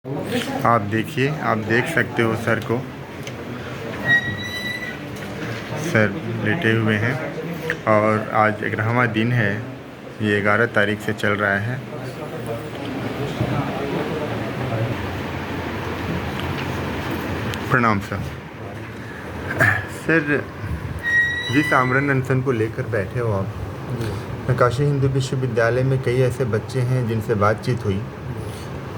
आप देखिए, आप देख सकते हो सर को। सर लेटे हुए हैं और आज 11वां दिन है। ये 11 तारीख से चल रहा है। प्रणाम सर। सर, जिस आमरण अनशन को लेकर बैठे हो आप, काशी हिंदू विश्वविद्यालय में कई ऐसे बच्चे हैं जिनसे बातचीत हुई,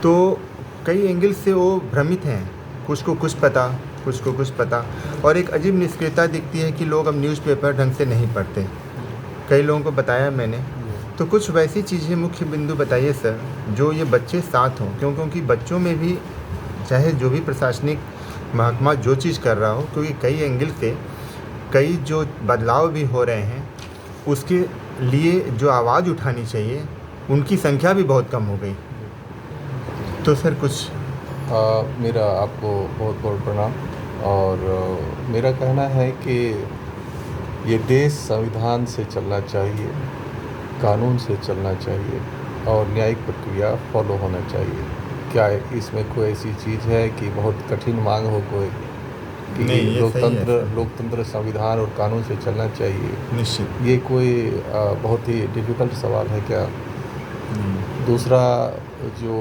तो कई एंगल से वो भ्रमित हैं। कुछ को कुछ पता, कुछ को कुछ पता, और एक अजीब निष्क्रियता दिखती है कि लोग अब न्यूज़पेपर ढंग से नहीं पढ़ते। कई लोगों को बताया मैंने, तो कुछ वैसी चीज़ें मुख्य बिंदु बताइए सर, जो ये बच्चे साथ हों, क्योंकि बच्चों में भी चाहे जो भी प्रशासनिक महकमा जो चीज़ कर रहा हो, क्योंकि कई एंगल से कई जो बदलाव भी हो रहे हैं, उसके लिए जो आवाज़ उठानी चाहिए उनकी संख्या भी बहुत कम हो गई। तो सर कुछ मेरा आपको बहुत बहुत प्रणाम। और मेरा कहना है कि ये देश संविधान से चलना चाहिए, कानून से चलना चाहिए और न्यायिक प्रक्रिया फॉलो होना चाहिए। क्या इसमें कोई ऐसी चीज़ है कि बहुत कठिन मांग हो कोई कि नहीं, ये सही है सर। लोकतंत्र संविधान और कानून से चलना चाहिए? निश्चित। ये कोई बहुत ही डिफ़िकल्ट सवाल है क्या? दूसरा, जो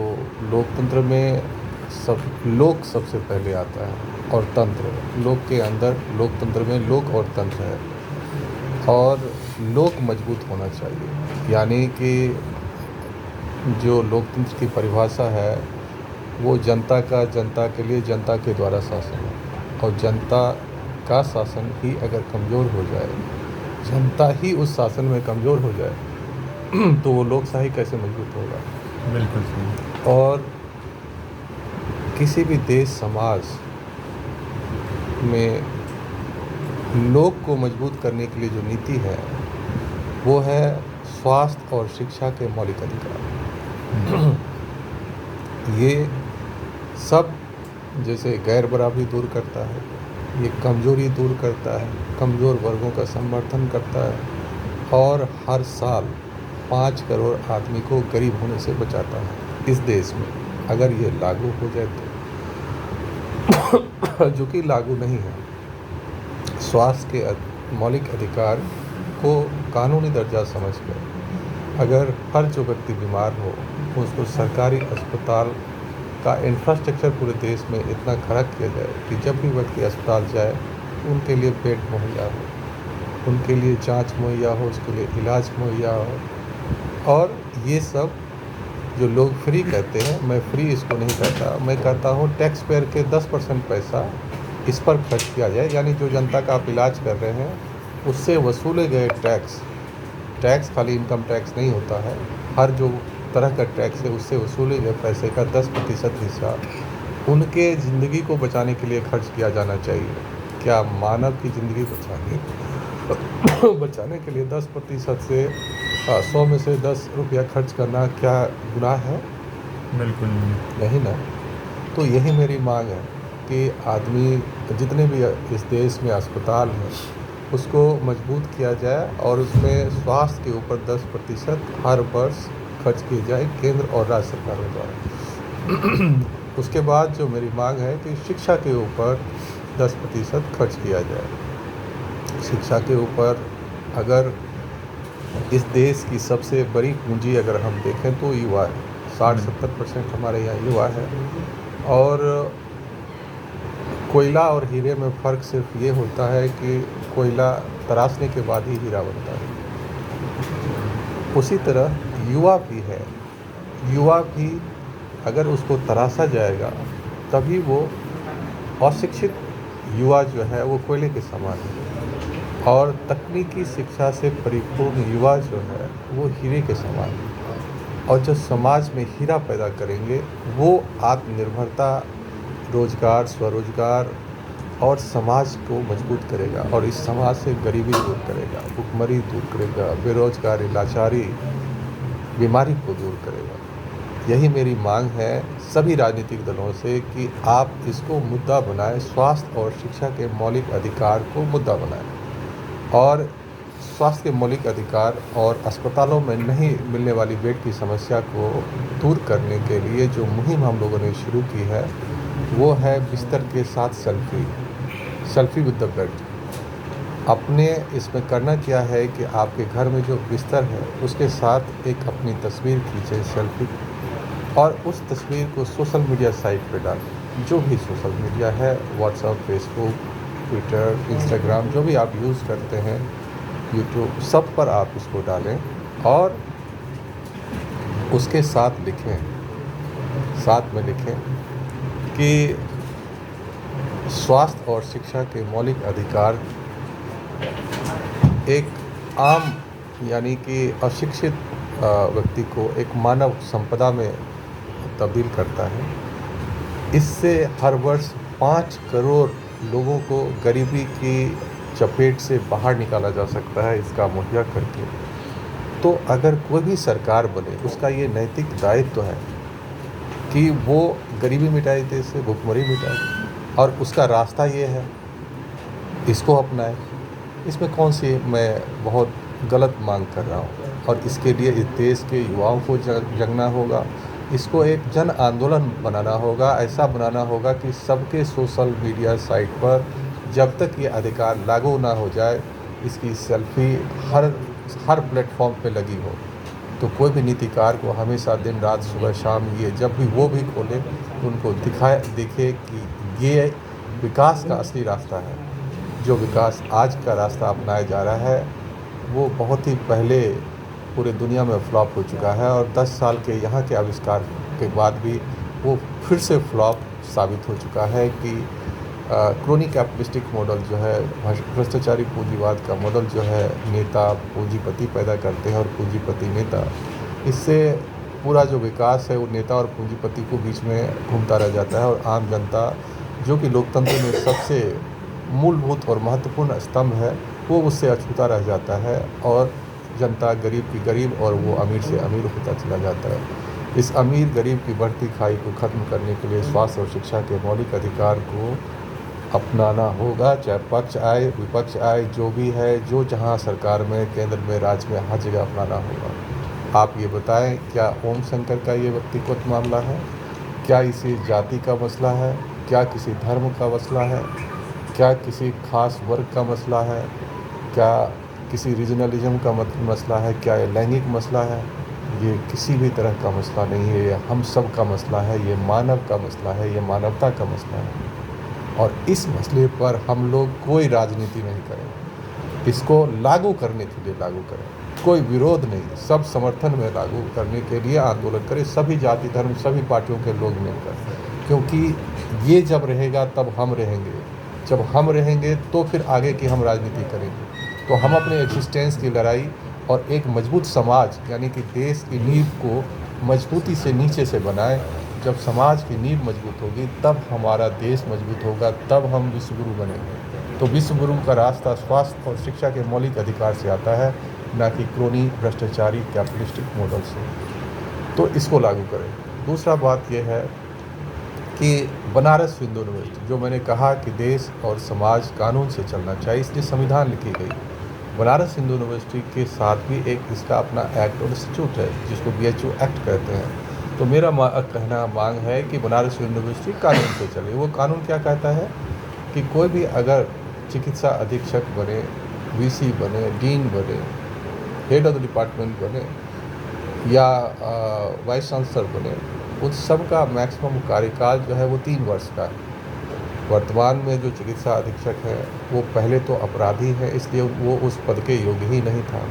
लोकतंत्र में लोक सबसे पहले आता है और तंत्र, लोक के अंदर लोकतंत्र में लोक और तंत्र है, और लोक मजबूत होना चाहिए। यानी कि जो लोकतंत्र की परिभाषा है वो जनता का, जनता के लिए, जनता के द्वारा शासन है। और जनता का शासन ही अगर कमज़ोर हो जाए, जनता ही उस शासन में कमज़ोर हो जाए तो वो लोकशाही कैसे मजबूत होगा? बिल्कुल सही। और किसी भी देश समाज में लोक को मजबूत करने के लिए जो नीति है वो है स्वास्थ्य और शिक्षा के मौलिक अधिकार। ये सब जैसे गैर बराबरी दूर करता है, ये कमज़ोरी दूर करता है, कमज़ोर वर्गों का समर्थन करता है, और हर साल 5 करोड़ आदमी को गरीब होने से बचाता है इस देश में, अगर ये लागू हो जाए तो जो कि लागू नहीं है। स्वास्थ्य के मौलिक अधिकार को कानूनी दर्जा समझकर अगर हर जो व्यक्ति बीमार हो उसको सरकारी अस्पताल का इंफ्रास्ट्रक्चर पूरे देश में इतना खड़ा किया जाए कि जब भी व्यक्ति अस्पताल जाए उनके लिए बेड मुहैया हो, उनके लिए जांच मुहैया हो, उसके लिए इलाज मुहैया हो। और ये सब जो लोग फ्री कहते हैं, मैं फ्री इसको नहीं कहता, मैं कहता हूँ टैक्स पेयर के 10% पैसा इस पर खर्च किया जाए। यानी जो जनता का आप इलाज कर रहे हैं उससे वसूले गए टैक्स खाली इनकम टैक्स नहीं होता है, हर जो तरह का टैक्स है उससे वसूले गए पैसे का 10% हिस्सा उनके ज़िंदगी को बचाने के लिए खर्च किया जाना चाहिए। क्या मानव की ज़िंदगी बचाने के लिए 10% से 100 में से 10 रुपया खर्च करना क्या गुनाह है? बिल्कुल नहीं ना। तो यही मेरी मांग है कि आदमी जितने भी इस देश में अस्पताल हैं उसको मजबूत किया जाए और उसमें स्वास्थ्य के ऊपर 10% हर वर्ष खर्च किए जाए केंद्र और राज्य सरकारों द्वारा। उसके बाद जो मेरी मांग है कि शिक्षा के ऊपर 10% खर्च किया जाए। शिक्षा के ऊपर अगर इस देश की सबसे बड़ी पूंजी अगर हम देखें तो युवा है, 60-70% हमारे यहाँ युवा है। और कोयला और हीरे में फ़र्क सिर्फ ये होता है कि कोयला तराशने के बाद ही हीरा बनता है। उसी तरह युवा भी है, युवा भी अगर उसको तराशा जाएगा तभी वो, अशिक्षित युवा जो है वो कोयले के समान है, और तकनीकी शिक्षा से परिपूर्ण युवा जो है वो हीरे के समान है। और जो समाज में हीरा पैदा करेंगे वो आत्मनिर्भरता, रोजगार, स्वरोजगार और समाज को मजबूत करेगा, और इस समाज से गरीबी दूर करेगा, भुखमरी दूर करेगा, बेरोजगारी, लाचारी, बीमारी को दूर करेगा। यही मेरी मांग है सभी राजनीतिक दलों से कि आप इसको मुद्दा बनाएं, स्वास्थ्य और शिक्षा के मौलिक अधिकार को मुद्दा बनाएं। और स्वास्थ्य के मौलिक अधिकार और अस्पतालों में नहीं मिलने वाली बेड की समस्या को दूर करने के लिए जो मुहिम हम लोगों ने शुरू की है वो है बिस्तर के साथ सेल्फी विद द बेड। अपने इसमें करना क्या है कि आपके घर में जो बिस्तर है उसके साथ एक अपनी तस्वीर खींचे सेल्फी, और उस तस्वीर को सोशल मीडिया साइट पे डालें। जो भी सोशल मीडिया है, व्हाट्सएप, फेसबुक, ट्विटर, इंस्टाग्राम, जो भी आप यूज़ करते हैं, यूट्यूब, सब पर आप इसको डालें और उसके साथ में लिखें कि स्वास्थ्य और शिक्षा के मौलिक अधिकार एक आम यानी कि अशिक्षित व्यक्ति को एक मानव संपदा में तब्दील करता है। इससे हर वर्ष 5 करोड़ लोगों को गरीबी की चपेट से बाहर निकाला जा सकता है इसका मुहैया करके। तो अगर कोई भी सरकार बने उसका ये नैतिक दायित्व है कि वो गरीबी मिटाए, देश से भुखमरी मिटाए, और उसका रास्ता ये है, इसको अपनाए। इसमें कौन सी मैं बहुत गलत मांग कर रहा हूँ, और इसके लिए इस देश के युवाओं को जगना होगा। इसको एक जन आंदोलन बनाना होगा, ऐसा बनाना होगा कि सबके सोशल मीडिया साइट पर जब तक ये अधिकार लागू ना हो जाए इसकी सेल्फी हर प्लेटफॉर्म पे लगी हो। तो कोई भी नीतिकार को हमेशा दिन रात सुबह शाम ये जब भी वो भी खोले तो उनको दिखे कि ये विकास का असली रास्ता है। जो विकास आज का रास्ता अपनाया जा रहा है वो बहुत ही पहले पूरे दुनिया में फ्लॉप हो चुका है, और 10 साल के यहाँ के आविष्कार के बाद भी वो फिर से फ्लॉप साबित हो चुका है कि क्रोनी कैपिटलिस्टिक मॉडल जो है, भ्रष्टाचारी पूंजीवाद का मॉडल जो है, नेता पूंजीपति पैदा करते हैं और पूंजीपति नेता, इससे पूरा जो विकास है वो नेता और पूंजीपति को बीच में घूमता रह जाता है, और आम जनता जो कि लोकतंत्र में सबसे मूलभूत और महत्वपूर्ण स्तंभ है वो उससे अछूता रह जाता है, और जनता गरीब की गरीब और वो अमीर से अमीर होता चला जाता है। इस अमीर गरीब की बढ़ती खाई को ख़त्म करने के लिए स्वास्थ्य और शिक्षा के मौलिक अधिकार को अपनाना होगा, चाहे पक्ष आए विपक्ष आए, जो भी है, जो जहां सरकार में, केंद्र में, राज्य में, हर जगह अपनाना होगा। आप ये बताएं, क्या ओम शंकर का ये व्यक्तिगत मामला है? क्या इसी जाति का मसला है? क्या किसी धर्म का मसला है? क्या किसी खास वर्ग का मसला है? क्या किसी रीजनलिज्म का मसला है? क्या ये लैंगिक मसला है? ये किसी भी तरह का मसला नहीं है, ये हम सब का मसला है, ये मानव का मसला है, ये मानवता का मसला है। और इस मसले पर हम लोग कोई राजनीति नहीं करें, इसको लागू करने के लिए लागू करें, कोई विरोध नहीं, सब समर्थन में लागू करने के लिए आंदोलन करें, सभी जाति धर्म सभी पार्टियों के लोग मिलकर, क्योंकि ये जब रहेगा तब हम रहेंगे, जब हम रहेंगे तो फिर आगे की हम राजनीति करेंगे। तो हम अपने एग्जिस्टेंस की लड़ाई और एक मजबूत समाज यानी कि देश की नींव को मजबूती से नीचे से बनाएं। जब समाज की नींव मजबूत होगी तब हमारा देश मजबूत होगा, तब हम विश्वगुरु बनेंगे। तो विश्वगुरु का रास्ता स्वास्थ्य और शिक्षा के मौलिक अधिकार से आता है, ना कि क्रोनी भ्रष्टाचारी कैपिटलिस्टिक मॉडल से। तो इसको लागू करें। दूसरा बात यह है कि बनारस हिंदू यूनिवर्सिटी, जो मैंने कहा कि देश और समाज कानून से चलना चाहिए, इसलिए संविधान लिखी गई। बनारस हिंदू यूनिवर्सिटी के साथ भी एक इसका अपना एक्ट और इंस्टीट्यूट है जिसको BHU एक्ट कहते हैं। तो मेरा कहना मांग है कि बनारस यूनिवर्सिटी कानून से चले। वो कानून क्या कहता है कि कोई भी अगर चिकित्सा अधीक्षक बने, VC बने, डीन बने, हेड ऑफ द डिपार्टमेंट बने या वाइस चांसलर बने, उन सब का मैक्सिमम कार्यकाल जो है वो 3 वर्ष का है। वर्तमान में जो चिकित्सा अधीक्षक है वो पहले तो अपराधी है, इसलिए वो उस पद के योग्य ही नहीं था।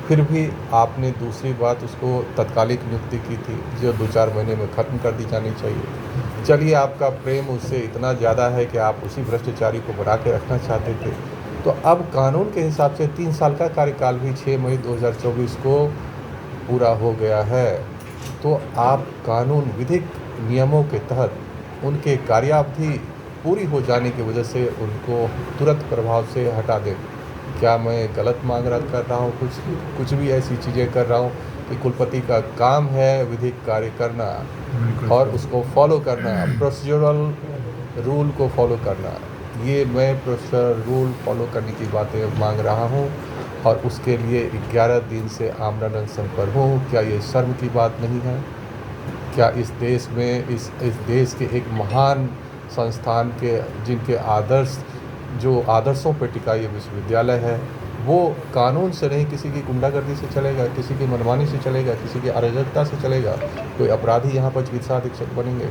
फिर भी आपने दूसरी बात उसको तत्कालिक नियुक्ति की थी जो 2-4 महीने में ख़त्म कर दी जानी चाहिए। चलिए, आपका प्रेम उससे इतना ज़्यादा है कि आप उसी भ्रष्टाचारी को बढ़ा के रखना चाहते थे, तो अब कानून के हिसाब से 3 साल का कार्यकाल भी 6 मई 2024 को पूरा हो गया है। तो आप कानून विधिक नियमों के तहत उनके कार्यावधि पूरी हो जाने की वजह से उनको तुरंत प्रभाव से हटा दें। क्या मैं गलत मांग कर रहा हूँ? कुछ भी ऐसी चीज़ें कर रहा हूँ कि कुलपति का काम है विधिक कार्य करना और उसको फॉलो करना, प्रोसीजरल रूल को फॉलो करना। ये मैं प्रोसीजरल रूल फॉलो करने की बातें मांग रहा हूँ और उसके लिए 11 दिन से आमरण अनशन पर हूँ। क्या ये शर्म की बात नहीं है? क्या इस देश में इस देश के एक महान संस्थान के जिनके आदर्शों पर टिका ये विश्वविद्यालय है, वो कानून से नहीं, किसी की गुंडागर्दी से चलेगा, किसी की मनमानी से चलेगा, किसी की अराजकता से चलेगा? कोई अपराधी यहाँ पर चिकित्सा अधीक्षक बनेंगे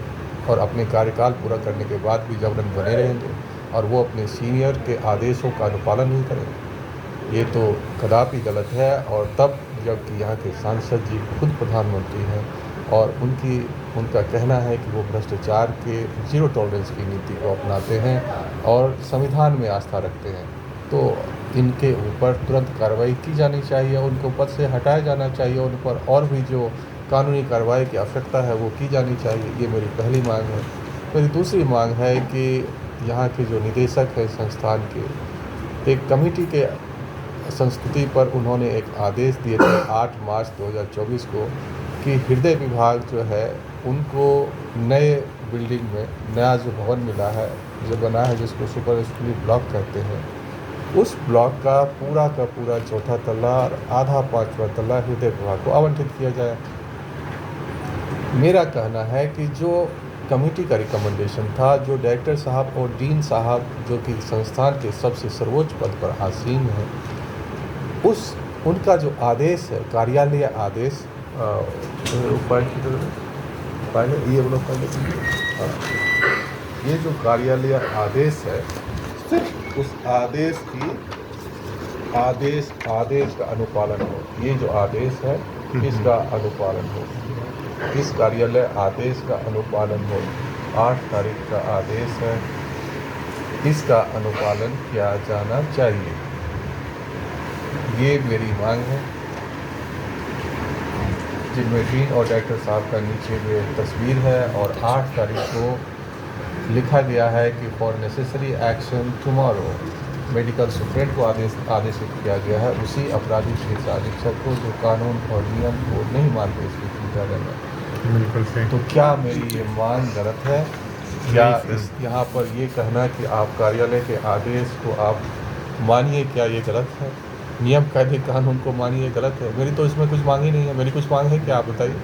और अपने कार्यकाल पूरा करने के बाद भी जबरन बने रहेंगे और वो अपने सीनियर के आदेशों का अनुपालन नहीं करेंगे? ये तो कदापि गलत है। और तब जबकि यहाँ के सांसद जी खुद प्रधानमंत्री हैं और उनका कहना है कि वो भ्रष्टाचार के जीरो टॉलरेंस की नीति को अपनाते हैं और संविधान में आस्था रखते हैं, तो इनके ऊपर तुरंत कार्रवाई की जानी चाहिए, उनको पद से हटाया जाना चाहिए, उन पर और भी जो कानूनी कार्रवाई की आवश्यकता है वो की जानी चाहिए। ये मेरी पहली मांग है। मेरी दूसरी मांग है कि यहाँ के जो निदेशक हैं संस्थान के, एक कमेटी के संस्तुति पर उन्होंने एक आदेश दिए थे 8 मार्च 2024 को कि हृदय विभाग जो है उनको नए बिल्डिंग में नया जो भवन मिला है, जो बना है, जिसको सुपर स्पेशलिटी ब्लॉक कहते हैं, उस ब्लॉक का पूरा 4था तल्ला और आधा 5वां तल्ला हृदय विभाग को आवंटित किया जाए। मेरा कहना है कि जो कमेटी का रिकमेंडेशन था, जो डायरेक्टर साहब और डीन साहब जो कि संस्थान के सबसे सर्वोच्च पद पर आसीन हैं, उनका जो आदेश है, कार्यालय आदेश, ये जो कार्यालय आदेश है, सिर्फ उस आदेश का अनुपालन हो। ये जो आदेश है इसका अनुपालन हो, इस कार्यालय आदेश का अनुपालन हो। 8 तारीख का आदेश है, इसका अनुपालन किया जाना चाहिए। ये मेरी मांग है, जिनमें डीन और डायरेक्टर साहब का नीचे में तस्वीर है और 8 तारीख को लिखा गया है कि for necessary action tomorrow medical superintendent को आदेशित किया गया है उसी अपराधी चिकित्सा अधीक्षक को जो कानून और नियम को नहीं मानते इसकी कार्यालय में। बिल्कुल सही। तो क्या मेरी ये मांग गलत है? क्या यहाँ पर ये कहना कि आप कार्यालय के आदेश को आप मानिए, क्या ये गलत है? नियम कायदे कानून को मानिए, गलत है? मेरी तो इसमें कुछ मांग ही नहीं है। मेरी कुछ मांग है क्या, आप बताइए?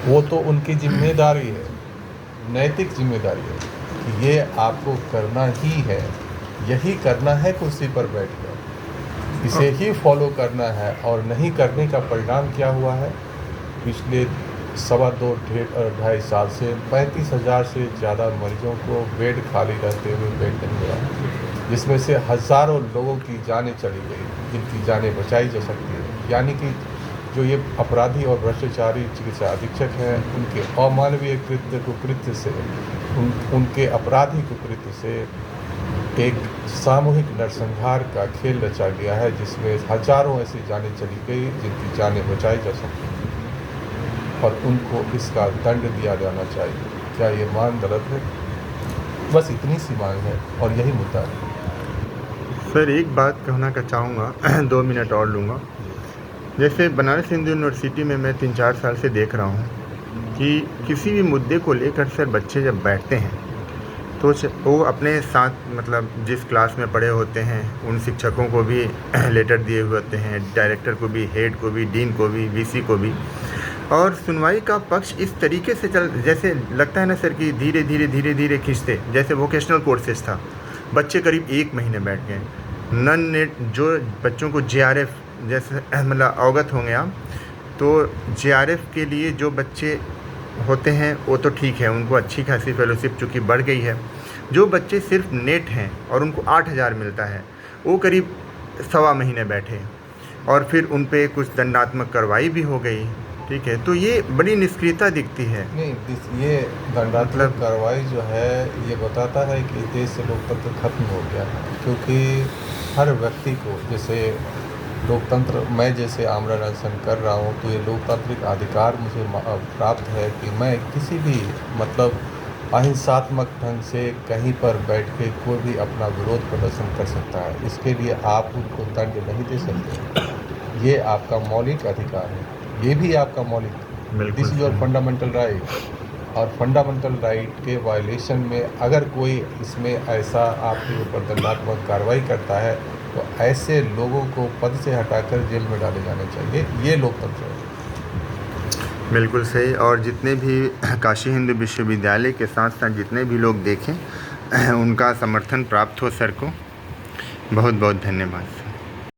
वो तो उनकी जिम्मेदारी है, नैतिक जिम्मेदारी है कि ये आपको करना ही है, यही करना है कुर्सी पर बैठकर, इसे ही फॉलो करना है। और नहीं करने का परिणाम क्या हुआ है? पिछले 2.5 साल से 35,000 से ज़्यादा मरीजों को बेड खाली रहते हुए बेड नहीं मिला, जिसमें से हज़ारों लोगों की जानें चली गई, जिनकी जानें बचाई जा सकती है। यानी कि जो ये अपराधी और भ्रष्टाचारी चिकित्सा अधीक्षक हैं, उनके अमानवीय कुकृत्य से, उनके आपराधिक कुकृत्य से एक सामूहिक नरसंहार का खेल रचा गया है, जिसमें हजारों ऐसी जानें चली गई जिनकी जानें बचाई जा सकती हैं और उनको इसका दंड दिया जाना चाहिए। क्या ये मांग गलत है? बस इतनी सी मांग है और यही मुद्दा है। सर, एक बात कहना का चाहूँगा, 2 मिनट और लूँगा। जैसे बनारस हिंदू यूनिवर्सिटी में मैं 3-4 साल से देख रहा हूँ कि किसी भी मुद्दे को लेकर सर बच्चे जब बैठते हैं तो वो अपने साथ, मतलब जिस क्लास में पढ़े होते हैं, उन शिक्षकों को भी लेटर दिए हुए होते हैं, डायरेक्टर को भी, हेड को भी, डीन को भी, वीसी को भी। और सुनवाई का पक्ष इस तरीके से जैसे लगता है ना सर कि धीरे धीरे खींचते, जैसे वोकेशनल कोर्सेज था, बच्चे करीब 1 महीने बैठ गए। नन नेट जो बच्चों को JRF जैसे मतलब अवगत होंगे आप, तो JRF के लिए जो बच्चे होते हैं वो तो ठीक है, उनको अच्छी खासी फेलोशिप चूँकि बढ़ गई है। जो बच्चे सिर्फ नेट हैं और उनको 8,000 मिलता है, वो करीब 1.25 महीने बैठे और फिर उन पे कुछ दंडात्मक कार्रवाई भी हो गई। ठीक है, तो ये बड़ी निष्क्रियता दिखती है। नहीं, ये दंडात्मक कार्रवाई जो है ये बताता है कि देश से लोकतंत्र खत्म हो गया है, क्योंकि हर व्यक्ति को, जैसे लोकतंत्र, मैं जैसे आमरण अनशन कर रहा हूँ तो ये लोकतांत्रिक अधिकार मुझे प्राप्त है कि मैं किसी भी मतलब अहिंसात्मक ढंग से कहीं पर बैठ के कोई भी अपना विरोध प्रदर्शन कर सकता है। इसके लिए आप उनको दंड नहीं दे सकते। ये आपका मौलिक अधिकार है, ये भी आपका मौलिक, this is your fundamental right. और फंडामेंटल राइट के वायलेशन में अगर कोई इसमें ऐसा आपके ऊपर दंडात्मक कार्रवाई करता है तो ऐसे लोगों को पद से हटाकर जेल में डाले जाने चाहिए। ये लोकतंत्र है। बिल्कुल सही। और जितने भी काशी हिंदू विश्वविद्यालय के साथ साथ जितने भी लोग देखें उनका समर्थन प्राप्त हो सर को। बहुत बहुत धन्यवाद।